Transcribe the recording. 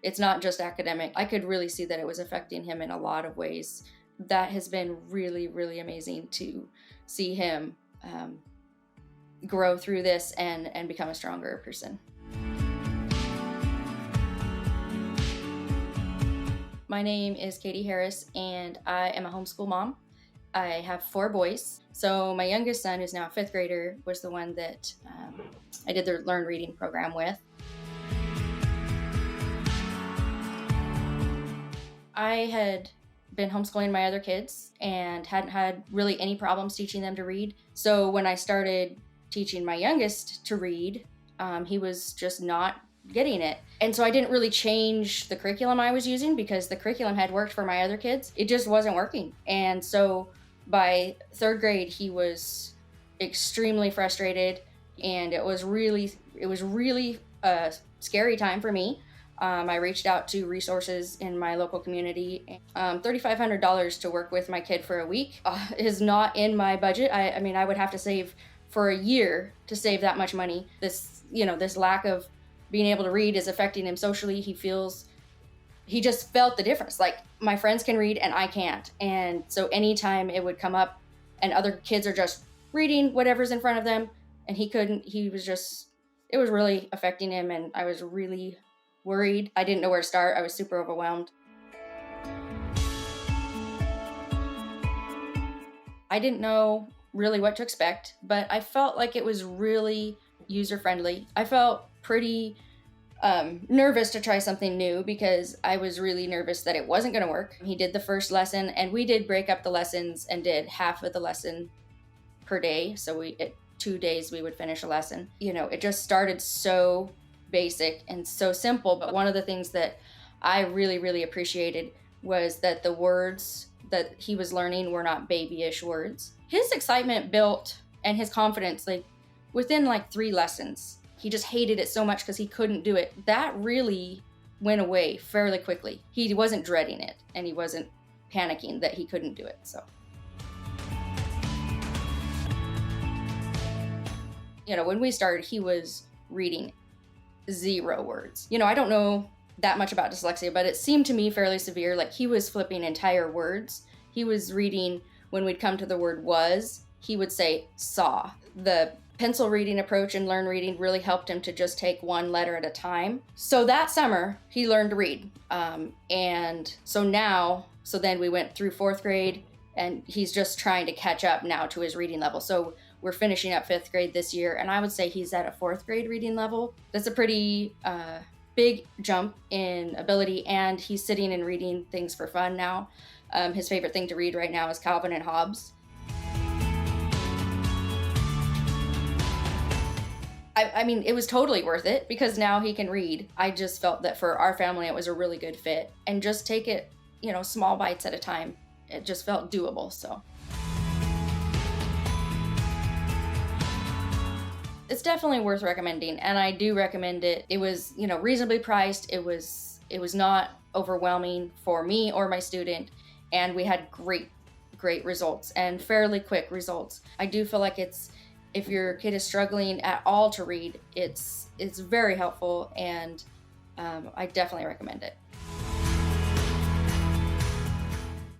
It's not just academic. I could really see that it was affecting him in a lot of ways. That has been really, really amazing to see him grow through this and become a stronger person. My name is Katie Harris, and I am a homeschool mom. I have 4 boys. So my youngest son, who's now a 5th grader, was the one that I did the Learn Reading program with. I had been homeschooling my other kids and hadn't had really any problems teaching them to read. So when I started teaching my youngest to read, he was just not getting it. And so I didn't really change the curriculum I was using because the curriculum had worked for my other kids. It just wasn't working. And so by 3rd grade, he was extremely frustrated, and it was really a scary time for me. I reached out to resources in my local community. $3,500 to work with my kid for a week is not in my budget. I mean, I would have to save for a year to save that much money. This lack of being able to read is affecting him socially. He just felt the difference. Like, my friends can read and I can't. And so anytime it would come up and other kids are just reading whatever's in front of them and he couldn't, it was really affecting him, and I was really worried. I didn't know where to start. I was super overwhelmed. I didn't know really what to expect, but I felt like it was really user-friendly. I felt pretty nervous to try something new because I was really nervous that it wasn't going to work. He did the first lesson, and we did break up the lessons and did half of the lesson per day. So at 2 days we would finish a lesson. It just started so basic and so simple. But one of the things that I really, really appreciated was that the words that he was learning were not babyish words. His excitement built and his confidence, within 3 lessons. He just hated it so much because he couldn't do it. That really went away fairly quickly. He wasn't dreading it, and he wasn't panicking that he couldn't do it. So, when we started, he was reading 0 words. I don't know that much about dyslexia, but it seemed to me fairly severe. He was flipping entire words. He was reading, when we'd come to the word was, he would say saw. The pencil reading approach and Learn Reading really helped him to just take 1 letter at a time. So that summer, he learned to read. And so then we went through 4th grade, and he's just trying to catch up now to his reading level. So we're finishing up 5th grade this year, and I would say he's at a 4th grade reading level. That's a pretty big jump in ability, and he's sitting and reading things for fun now. His favorite thing to read right now is Calvin and Hobbes. I mean, it was totally worth it because now he can read. I just felt that for our family, it was a really good fit, and just take it, small bites at a time. It just felt doable. So it's definitely worth recommending, and I do recommend it. It was, reasonably priced. It was not overwhelming for me or my student, and we had great results and fairly quick results. I do feel like if your kid is struggling at all to read, it's very helpful, and I definitely recommend it.